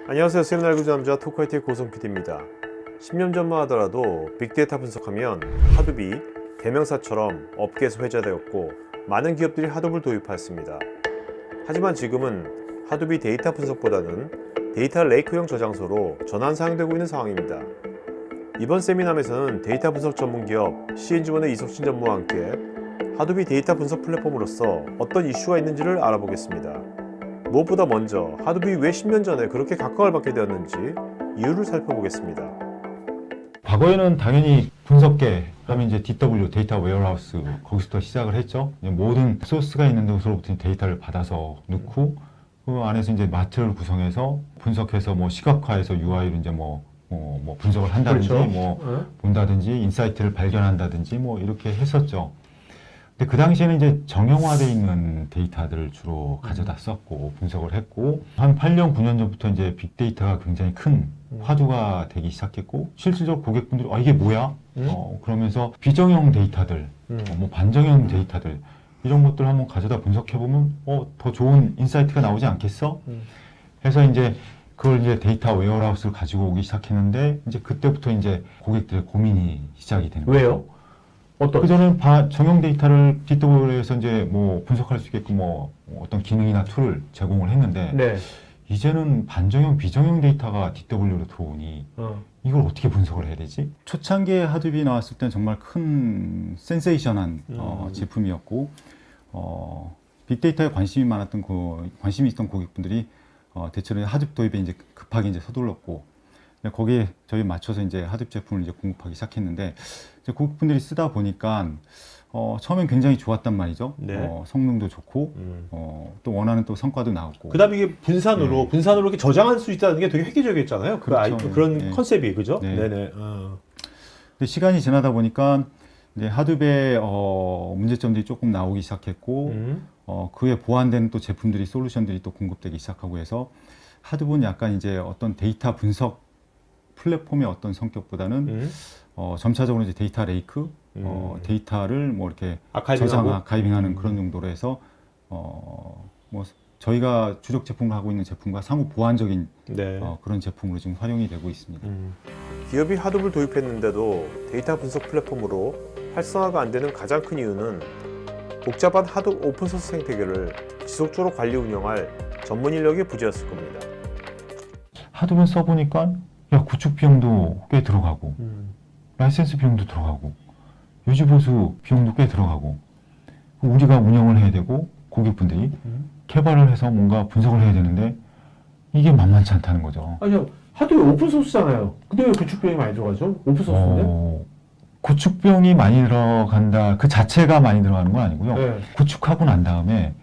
안녕하세요. 세미날 구남자 토크아이티의 고성 PD입니다. 10년 전만 하더라도 빅데이터 분석하면 하둡이 대명사처럼 업계에서 회자되었고 많은 기업들이 하둡을 도입하였습니다. 하지만 지금은 하둡이 데이터 분석보다는 데이터 레이크형 저장소로 전환 사용되고 있는 상황입니다. 이번 세미남에서는 데이터 분석 전문 기업 CNG원의 이석진 전무와 함께 하둡이 데이터 분석 플랫폼으로서 어떤 이슈가 있는지를 알아보겠습니다. 무엇보다 먼저 하둡이 왜 10년 전에 그렇게 각광을 받게 되었는지 이유를 살펴보겠습니다. 과거에는 당연히 분석계 하면 이제 DW 데이터 웨어하우스 거기서부터 시작을 했죠. 모든 소스가 있는 곳으로부터 데이터를 받아서 넣고 그 안에서 이제 마트를 구성해서 분석해서 뭐 시각화해서 UI를 이제 뭐 분석을 한다든지 그렇죠. 본다든지 인사이트를 발견한다든지 뭐 이렇게 했었죠. 근데 그 당시에는 이제 정형화되어 있는 데이터들을 주로 가져다 썼고 분석을 했고 한 8년, 9년 전부터 이제 빅데이터가 굉장히 큰 화두가 되기 시작했고 실질적으로 고객분들이 이게 뭐야? 그러면서 비정형 데이터들, 뭐 반정형 데이터들 이런 것들 한번 가져다 분석해보면 더 좋은 인사이트가 나오지 않겠어? 해서 이제 그걸 이제 데이터 웨어하우스를 가지고 오기 시작했는데 이제 그때부터 이제 고객들의 고민이 시작이 되는 거죠. 왜요? 그전에는 정형 데이터를 DW에서 이제 뭐 분석할 수 있게끔 뭐 어떤 기능이나 툴을 제공을 했는데 네. 이제는 반정형, 비정형 데이터가 DW로 들어오니 이걸 어떻게 분석을 해야 되지? 초창기에 하둡이 나왔을 때는 정말 큰 센세이션한 제품이었고 빅데이터에 관심이 있던 고객분들이 대체로 하둡 도입에 이제 급하게 이제 서둘렀고 거기에 저희 맞춰서 이제 하둡 제품을 이제 공급하기 시작했는데 이제 고객분들이 쓰다 보니까 처음엔 굉장히 좋았단 말이죠. 네. 성능도 좋고 또 원하는 또 성과도 나왔고. 그다음에 이게 분산으로 네. 분산으로 이렇게 저장할 수 있다는 게 되게 획기적이었잖아요. 그렇죠. 그런 네. 컨셉이 그죠? 네. 네네. 근데 시간이 지나다 보니까 이제 하둡의 문제점들이 조금 나오기 시작했고 그에 보완되는 또 제품들이 솔루션들이 또 공급되기 시작하고 해서 하둡은 약간 이제 어떤 데이터 분석 플랫폼의 어떤 성격보다는 점차적으로 이제 데이터 레이크, 데이터를 뭐 이렇게 아카이빙하는 그런 용도로 해서 뭐 저희가 주력 제품을 하고 있는 제품과 상호 보완적인 네. 그런 제품으로 지금 활용이 되고 있습니다. 기업이 하둡을 도입했는데도 데이터 분석 플랫폼으로 활성화가 안 되는 가장 큰 이유는 복잡한 하둡 오픈소스 생태계를 지속적으로 관리 운영할 전문 인력의 부재였을 겁니다. 하둡은 써보니까 구축 비용도 꽤 들어가고 라이센스 비용도 들어가고 유지 보수 비용도 꽤 들어가고 우리가 운영을 해야 되고 고객분들이 개발을 해서 뭔가 분석을 해야 되는데 이게 만만치 않다는 거죠. 아니요. 하드웨어 오픈소스잖아요. 근데 왜 구축 비용이 많이 들어가죠? 오픈소스인데? 구축 비용이 많이 들어간다 그 자체가 많이 들어가는 건 아니고요. 네. 구축하고 난 다음에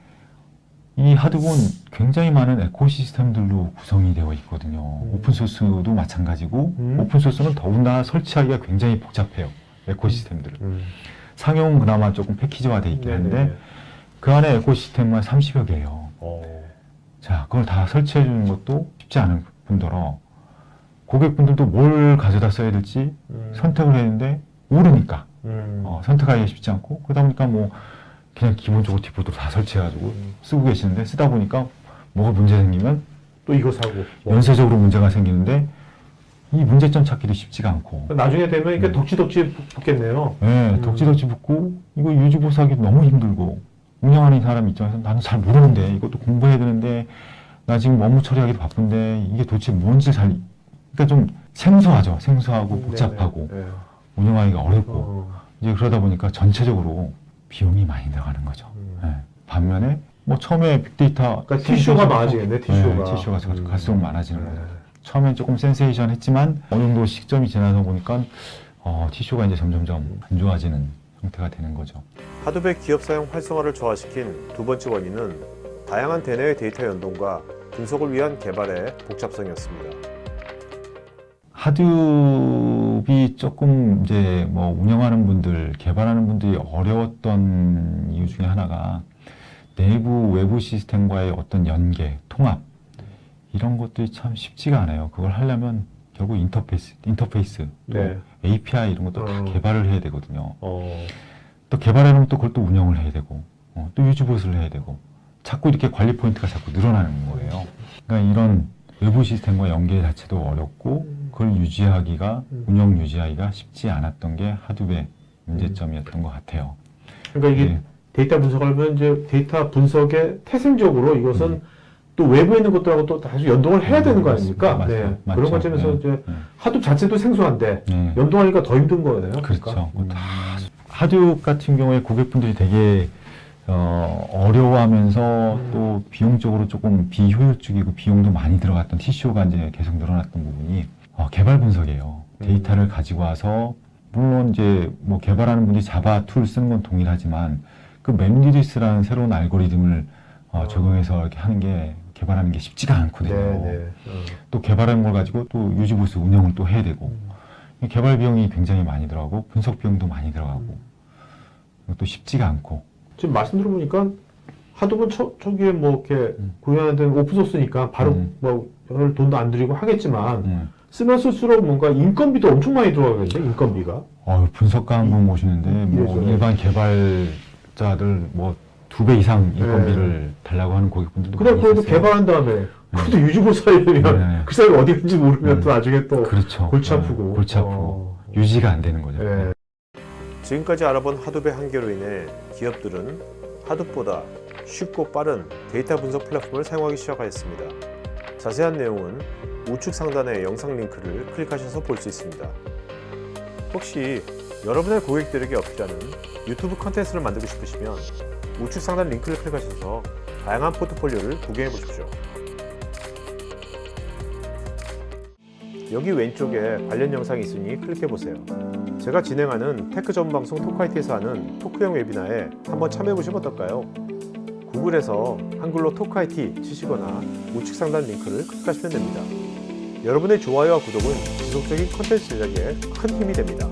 이 하둡은 굉장히 많은 에코시스템들로 구성이 되어 있거든요. 오픈소스도 마찬가지고 오픈소스는 더군다나 설치하기가 굉장히 복잡해요. 에코시스템들을. 상용은 그나마 조금 패키지화 되어 있긴 한데 그 안에 에코시스템만 30여 개예요. 자, 그걸 다 설치해 주는 것도 쉽지 않은 뿐더러 고객분들도 뭘 가져다 써야 될지 선택을 했는데 모르니까 선택하기가 쉽지 않고 그러다 보니까 뭐 그냥 기본적으로 디폴트로 다 설치해가지고 쓰고 계시는데 쓰다 보니까 뭐가 문제 생기면 또 이거 사고. 연쇄적으로 문제가 생기는데 이 문제점 찾기도 쉽지가 않고 나중에 되면 이게 덕지덕지 붙겠네요. 네, 덕지덕지 붙고 이거 유지보수하기 너무 힘들고 운영하는 사람 입장에서 나는 잘 모르는데 이것도 공부해야 되는데 나 지금 업무 처리하기도 바쁜데 이게 도대체 뭔지 그러니까 좀 생소하죠. 생소하고 복잡하고 네네. 운영하기가 어렵고 이제 그러다 보니까 전체적으로 비용이 많이 들어가는 거죠. 네. 반면에 뭐 처음에 빅데이터 그러니까 티슈가 많아지겠네. 티슈가. 네, 티슈가 갈수록 많아지는 거죠. 처음엔 조금 센세이션 했지만 어느 정도 시점이 지나서 보니까 티슈가 이제 점점점 안 좋아지는 형태가 되는 거죠. 하둡의 기업 사용 활성화를 저하시킨 두 번째 원인은 다양한 대내외 데이터 연동과 분석을 위한 개발의 복잡성이었습니다. 하둡이 조금 이제 뭐 운영하는 분들, 개발하는 분들이 어려웠던 이유 중에 하나가 내부 외부 시스템과의 어떤 연계, 통합 이런 것들이 참 쉽지가 않아요. 그걸 하려면 결국 인터페이스, 네. API 이런 것도 다 개발을 해야 되거든요. 어. 또 개발해놓으면 또 그걸 또 운영을 해야 되고, 또 유지 보수를 해야 되고, 자꾸 이렇게 관리 포인트가 자꾸 늘어나는 거예요. 그러니까 이런 외부 시스템과 연계 자체도 어렵고 그걸 유지하기가 운영 유지하기가 쉽지 않았던 게 하둡의 문제점이었던 것 같아요. 그러니까 이게 네. 데이터 분석을 하면 이제 데이터 분석에 태생적으로 이것은 또 외부에 있는 것들하고 또 다시 연동을 해야 되는 거 아닙니까? 맞습니다. 네. 맞죠. 그런 관점에서 네. 이제 네. 하둡 자체도 생소한데 네. 연동하기가 더 힘든 거예요. 그렇죠. 그러니까. 하둡 같은 경우에 고객분들이 되게 어려워하면서 또 비용적으로 조금 비효율적이고 비용도 많이 들어갔던 TCO가 이제 계속 늘어났던 부분이 개발 분석이에요. 데이터를 가지고 와서 물론 이제 뭐 개발하는 분들이 자바 툴 쓰는 건 동일하지만 그 맵리디스라는 새로운 알고리즘을 적용해서 이렇게 하는 게 개발하는 게 쉽지가 않거든요. 네. 또 개발한 걸 가지고 또 유지보수 운영을 또 해야 되고 개발 비용이 굉장히 많이 들어가고 분석 비용도 많이 들어가고 또 쉽지가 않고 지금 말씀 들어보니까 하둡은 초기에 뭐 이렇게 구현하는 데는 오픈소스니까 바로 뭐 별 돈도 안 들이고 하겠지만 쓰면 쓸수록 뭔가 인건비도 엄청 많이 들어가겠는데 인건비가. 분석가 한 분 모시는데 뭐 예전에. 일반 개발자들 뭐 2배 이상 인건비를 달라고 하는 고객분들도 그래 많이 그래도 있었어요. 개발한 다음에 그래도 유지보수하려면 네. 그 사이가 어디 있는지 모르면 또 나중에 또 그렇죠. 골치 네, 아프고. 골치 아프고 유지가 안 되는 거죠. 네. 지금까지 알아본 하둡의 한계로 인해 기업들은 하둡보다 쉽고 빠른 데이터 분석 플랫폼을 사용하기 시작하였습니다. 자세한 내용은 우측 상단의 영상 링크를 클릭하셔서 볼 수 있습니다. 혹시 여러분의 고객들에게 어필하는 유튜브 컨텐츠를 만들고 싶으시면 우측 상단 링크를 클릭하셔서 다양한 포트폴리오를 구경해 보십시오. 여기 왼쪽에 관련 영상이 있으니 클릭해 보세요. 제가 진행하는 테크 전문 방송 토크IT에서 하는 토크형 웨비나에 한번 참여해 보시면 어떨까요? 구글에서 한글로 토크IT 치시거나 우측 상단 링크를 클릭하시면 됩니다. 여러분의 좋아요와 구독은 지속적인 컨텐츠 제작에 큰 힘이 됩니다.